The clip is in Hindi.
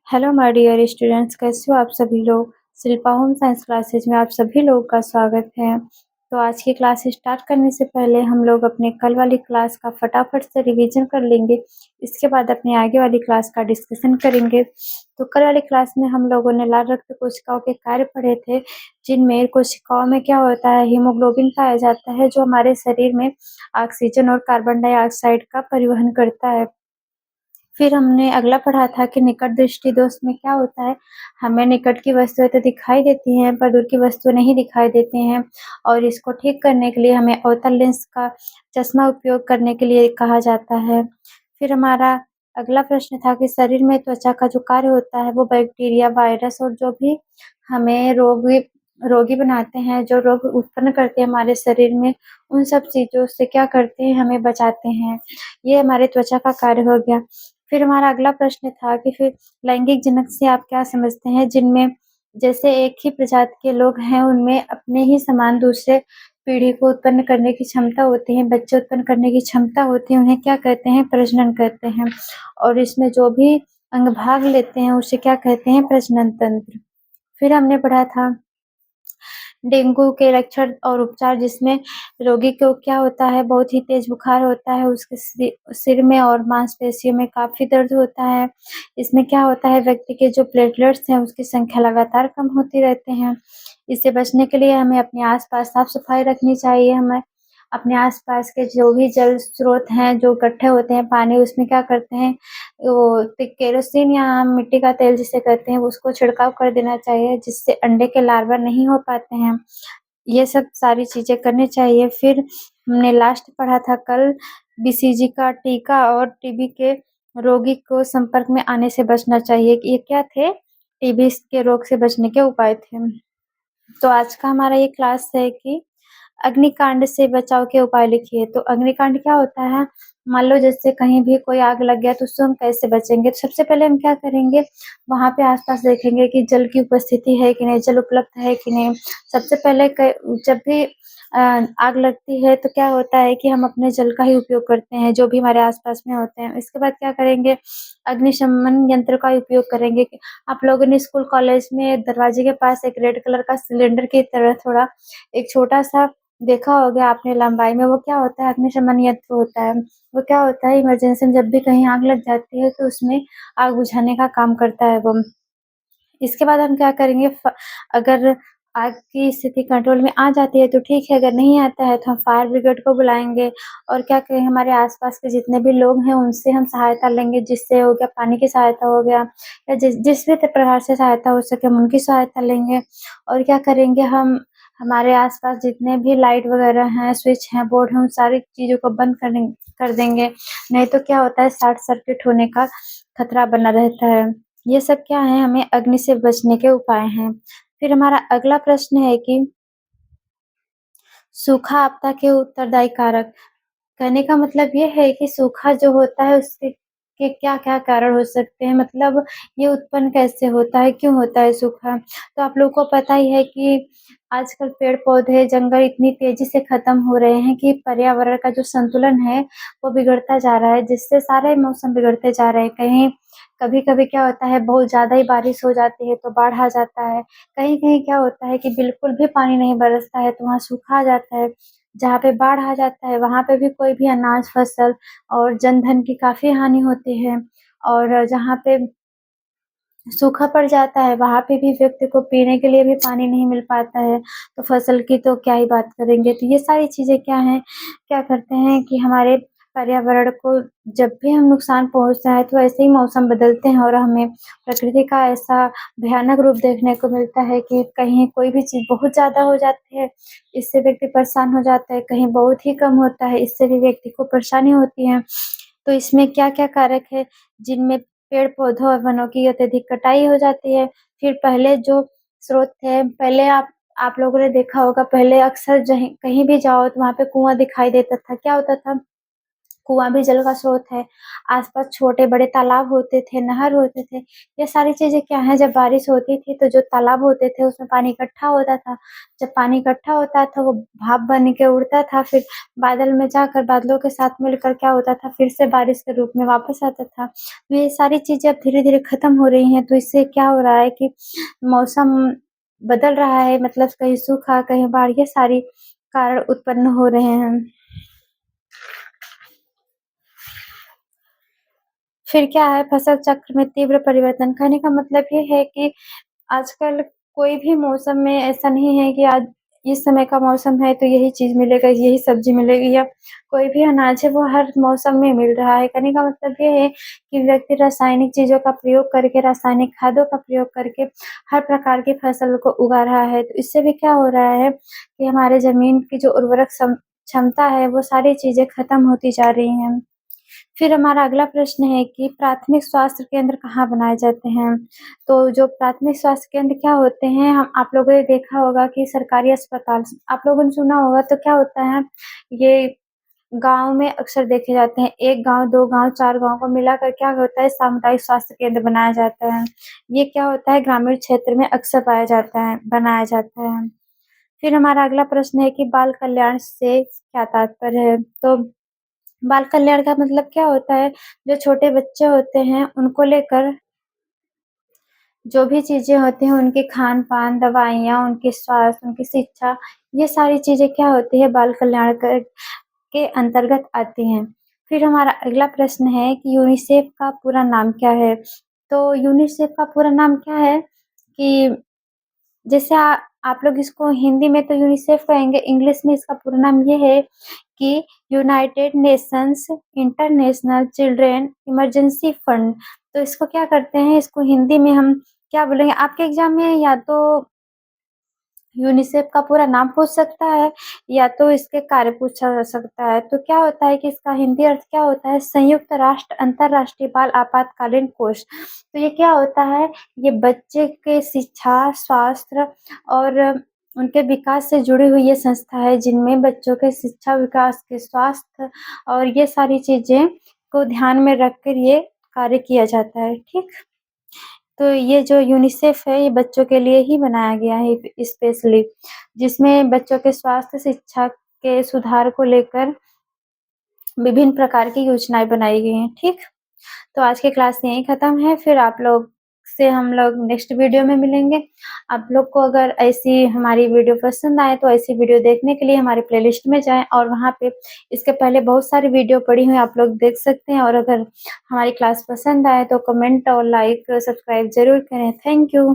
हेलो माय डियर स्टूडेंट्स, कैसे हो आप सभी लोग। शिल्पा होम साइंस क्लासेज में आप सभी लोगों का स्वागत है। तो आज की क्लास स्टार्ट करने से पहले हम लोग अपने कल वाली क्लास का फटाफट से रिवीजन कर लेंगे। इसके बाद अपने आगे वाली क्लास का डिस्कशन करेंगे। तो कल वाली क्लास में हम लोगों ने लाल रक्त कोशिकाओं के कार्य पढ़े थे, जिनमें कोशिकाओं में क्या होता है, हीमोग्लोबिन पाया जाता है जो हमारे शरीर में ऑक्सीजन और कार्बन डाइऑक्साइड का परिवहन करता है। फिर हमने अगला पढ़ा था कि निकट दृष्टि दोष में क्या होता है, हमें निकट की वस्तुएं तो दिखाई देती हैं पर दूर की वस्तुएं नहीं दिखाई देती हैं, और इसको ठीक करने के लिए हमें अवतल लेंस का चश्मा उपयोग करने के लिए कहा जाता है। फिर हमारा अगला प्रश्न था कि शरीर में त्वचा का जो कार्य होता है वो बैक्टीरिया, वायरस और जो भी हमें रोगी रोगी बनाते हैं, जो रोग उत्पन्न करते हैं हमारे शरीर में, उन सब चीजों से क्या करते हैं, हमें बचाते हैं। ये हमारे त्वचा का कार्य हो गया। फिर हमारा अगला प्रश्न था कि फिर लैंगिक जनक से आप क्या समझते हैं, जिनमें जैसे एक ही प्रजाति के लोग हैं उनमें अपने ही समान दूसरे पीढ़ी को उत्पन्न करने की क्षमता होती है, बच्चे उत्पन्न करने की क्षमता होती है, उन्हें क्या कहते हैं, प्रजनन कहते हैं। और इसमें जो भी अंग भाग लेते हैं उसे क्या कहते हैं, प्रजनन तंत्र। फिर हमने पढ़ा था डेंगू के लक्षण और उपचार, जिसमें रोगी को क्या होता है, बहुत ही तेज बुखार होता है, उसके सिर में और मांसपेशियों में काफी दर्द होता है। इसमें क्या होता है, व्यक्ति के जो प्लेटलेट्स हैं उसकी संख्या लगातार कम होती रहते हैं। इससे बचने के लिए हमें अपने आसपास साफ सफाई रखनी चाहिए। हमें अपने आसपास के जो भी जल स्रोत हैं, जो इकट्ठे होते हैं पानी, उसमें क्या करते हैं, वो केरोसिन या हम मिट्टी का तेल जिसे कहते हैं उसको छिड़काव कर देना चाहिए, जिससे अंडे के लार्वा नहीं हो पाते हैं। ये सब सारी चीजें करनी चाहिए। फिर हमने लास्ट पढ़ा था कल बीसीजी का टीका और टीबी के रोगी को संपर्क में आने से बचना चाहिए। ये क्या थे, टीबी के रोग से बचने के उपाय थे। तो आज का हमारा ये क्लास है कि अग्निकांड से बचाव के उपाय लिखिए। तो अग्निकांड क्या होता है, मान लो जैसे कहीं भी कोई आग लग गया तो उससे हम कैसे बचेंगे। तो सबसे पहले हम क्या करेंगे, वहां पे आसपास देखेंगे कि जल की उपस्थिति है कि नहीं, जल उपलब्ध है कि नहीं। सबसे पहले जब भी आग लगती है तो क्या होता है कि हम अपने जल का ही उपयोग करते हैं, जो भी हमारे आसपास में होते हैं। इसके बाद क्या करेंगे, अग्निशमन यंत्र का उपयोग करेंगे। आप लोगों ने स्कूल कॉलेज में दरवाजे के पास एक रेड कलर का सिलेंडर की तरह थोड़ा एक छोटा सा देखा होगा आपने लंबाई में, वो क्या होता है, अग्निशमन यंत्र होता है। वो क्या होता है, इमरजेंसी में जब भी कहीं आग लग जाती है तो उसमें आग बुझाने का काम करता है वो। इसके बाद हम क्या करेंगे, अगर आग की स्थिति कंट्रोल में आ जाती है तो ठीक है, अगर नहीं आता है तो हम फायर ब्रिगेड को बुलाएंगे। और क्या करेंगे, हमारे आसपास के जितने भी लोग हैं उनसे हम सहायता लेंगे, जिससे हो गया पानी की सहायता हो गया, या जिस जिस भी प्रकार से सहायता हो सके हम उनकी सहायता लेंगे। और क्या करेंगे, हम हमारे आसपास जितने भी लाइट वगैरह हैं, स्विच हैं, बोर्ड हैं, उन सारी चीजों को बंद कर देंगे। नहीं तो क्या होता है, शॉर्ट सर्किट होने का खतरा बना रहता है। ये सब क्या है, हमें अग्नि से बचने के उपाय हैं। फिर हमारा अगला प्रश्न है कि सूखा आपदा के उत्तरदायी कारक। कहने का मतलब ये है कि सूखा जो होता है उसके के क्या-क्या कारण हो सकते हैं, मतलब ये उत्पन्न कैसे होता है, क्यों होता है सूखा? तो आप लोगों को पता ही है कि आजकल पेड़-पौधे, जंगल इतनी तेज़ी से खत्म हो रहे हैं कि पर्यावरण का जो संतुलन है, वो बिगड़ता जा रहा है, जिससे सारे मौसम बिगड़ते जा रहे हैं। कहीं कभी-कभी क्या होता है, बहुत ज़्यादा ही बारिश हो जाती है तो बाढ़ आ जाता है। कहीं-कहीं क्या होता है कि बिल्कुल भी पानी नहीं बरसता है तो वहाँ सूखा आ जाता है। जहाँ पे बाढ़ आ जाता है वहाँ पे भी कोई भी अनाज, फसल और जन-धन की काफ़ी हानि होती है। और जहाँ पे सूखा पड़ जाता है वहाँ पे भी व्यक्ति को पीने के लिए भी पानी नहीं मिल पाता है, तो फसल की तो क्या ही बात करेंगे। तो ये सारी चीज़ें क्या हैं, क्या करते हैं कि हमारे पर्यावरण को जब भी हम नुकसान पहुँचता है तो ऐसे ही मौसम बदलते हैं, और हमें प्रकृति का ऐसा भयानक रूप देखने को मिलता है कि कहीं कोई भी चीज़ बहुत ज़्यादा हो जाती है, इससे व्यक्ति परेशान हो जाता है, कहीं बहुत ही कम होता है, इससे भी व्यक्ति को परेशानी होती है। तो इसमें क्या-क्या कारक है, जिनमें पेड़-पौधों और वनों की अत्यधिक कटाई हो जाती है। फिर पहले जो स्रोत थे, पहले आप लोगों ने देखा होगा, पहले अक्सर जहीं कहीं भी जाओ तो वहाँ पे कुआँ दिखाई देता था। क्या होता था, कुआँ भी जल का स्रोत है, आस-पास छोटे-बड़े तालाब होते थे, नहर होते थे। ये सारी चीज़ें क्या हैं, जब बारिश होती थी तो जो तालाब होते थे उसमें पानी इकट्ठा होता था। जब पानी इकट्ठा होता था वो भाप बन के उड़ता था, फिर बादल में जाकर बादलों के साथ मिलकर क्या होता था, फिर से बारिश के रूप में वापस आता था। तो ये सारी चीज़ें अब धीरे-धीरे खत्म हो रही हैं, तो इससे क्या हो रहा है कि मौसम बदल रहा है, मतलब कहीं सूखा, कहीं बाढ़, ये सारी कारण उत्पन्न हो रहे हैं। फिर क्या है, फसल चक्र में तीव्र परिवर्तन। कहने का मतलब ये है कि आजकल कोई भी मौसम में ऐसा नहीं है कि आज इस समय का मौसम है तो यही चीज़ मिलेगा, यही सब्ज़ी मिलेगी, या कोई भी अनाज है वो हर मौसम में मिल रहा है। कहने का मतलब ये है कि व्यक्ति रासायनिक चीज़ों का प्रयोग करके, रासायनिक खादों का प्रयोग करके हर प्रकार की फसल को उगा रहा है। तो इससे भी क्या हो रहा है कि हमारे ज़मीन की जो उर्वरक क्षमता है वो सारी चीज़ें खत्म होती जा रही हैं। फिर हमारा अगला प्रश्न है कि प्राथमिक स्वास्थ्य केंद्र कहाँ बनाए जाते हैं? तो जो प्राथमिक स्वास्थ्य केंद्र क्या होते हैं, हम आप लोगों ने देखा होगा कि सरकारी अस्पताल, आप लोगों ने सुना होगा, तो क्या होता है, ये गाँव में अक्सर देखे जाते हैं। 1 गाँव, 2 गाँव, 4 गाँव को मिलाकर क्या होता है, सामुदायिक स्वास्थ्य केंद्र बनाया जाता है। ये क्या होता है, ग्रामीण क्षेत्र में अक्सर पाया जाता है, बनाया जाता है। फिर हमारा अगला प्रश्न है कि बाल कल्याण से क्या तात्पर्य है? तो बाल कल्याण का मतलब क्या होता है, जो छोटे बच्चे होते हैं उनको लेकर जो भी चीज़ें होती हैं, उनके खान-पान, दवाइयाँ, उनके स्वास्थ्य, उनकी शिक्षा, ये सारी चीज़ें क्या होती है, बाल कल्याण के अंतर्गत आती हैं। फिर हमारा अगला प्रश्न है कि यूनिसेफ का पूरा नाम क्या है? तो यूनिसेफ का पूरा नाम क्या है कि जैसे आप लोग इसको हिंदी में तो यूनिसेफ कहेंगे, इंग्लिश में इसका पूरा नाम ये है कि United Nations international children emergency fund. तो इसको क्या करते हैं, इसको हिंदी में हम क्या बोलेंगे, आपके एग्ज़ाम में या तो यूनिसेफ का पूरा नाम पूछ सकता है या तो इसके कार्य पूछा जा सकता है। तो क्या होता है कि इसका हिंदी अर्थ क्या होता है, संयुक्त राष्ट्र अंतर्राष्ट्रीय बाल आपातकालीन कोष। तो ये क्या होता है, ये बच्चे के शिक्षा, स्वास्थ्य और उनके विकास से जुड़ी हुई ये संस्था है, जिनमें बच्चों के शिक्षा, विकास के स्वास्थ्य और ये सारी चीज़ें को ध्यान में रखकर ये कार्य किया जाता है, ठीक? तो ये जो यूनिसेफ है, ये बच्चों के लिए ही बनाया गया है स्पेशली, जिसमें बच्चों के स्वास्थ्य, शिक्षा के सुधार को लेकर विभिन्न प्रकार की योजनाएँ बनाई गई हैं, ठीक? तो आज की क्लास यहीं खत्म है, फिर आप लोग से हम लोग नेक्स्ट वीडियो में मिलेंगे। आप लोग को अगर ऐसी हमारी वीडियो पसंद आए तो ऐसी वीडियो देखने के लिए हमारे प्लेलिस्ट में जाएँ और वहाँ पे इसके पहले बहुत सारी वीडियो पड़ी हुई हैं, आप लोग देख सकते हैं, और अगर हमारी क्लास पसंद आए तो कमेंट और लाइक, सब्सक्राइब ज़रूर करें। Thank you.